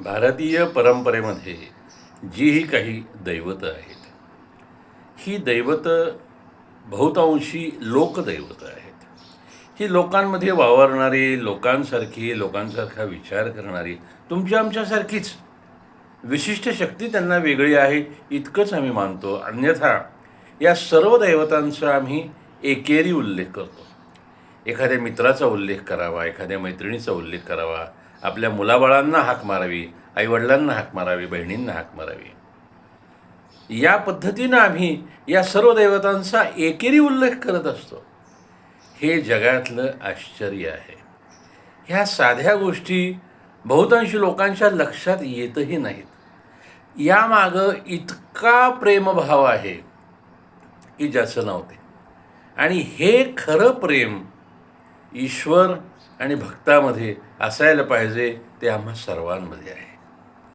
भारतीय परंपरेमध्ये जी ही काही दैवतं आहेत, ही दैवतं बहुतांशी लोकदैवतं आहेत. ही लोकांमध्ये वावरणारी, लोकांसारखा विचार करणारी, तुमच्या आमच्यासारखीच विशिष्ट शक्ती त्यांना वेगळी आहे, इतकंच आम्ही मानतो. अन्यथा या सर्व दैवतांचा आम्ही एकेरी उल्लेख करतो. एखाद्या मित्राचा उल्लेख करावा, एखाद्या मैत्रिणीचा उल्लेख करावा, आपल्या मुलाबाळांना हाक मारावी, आईवडिलांना हाक मारावी, बहिणींना हाक मारावी. या पद्धतीनं आम्ही या सर्व देवतांचा एकेरी उल्लेख करत असतो. हे जगातलं आश्चर्य आहे. ह्या साध्या गोष्टी बहुतांशी लोकांच्या लक्षात येतही नाहीत. यामागं इतका प्रेमभाव आहे की ज्याचं नव्हते. आणि हे खरं प्रेम ईश्वर आणि भक्तामध्ये असायला पाहिजे, ते आम्हा सर्वांमध्ये आहे.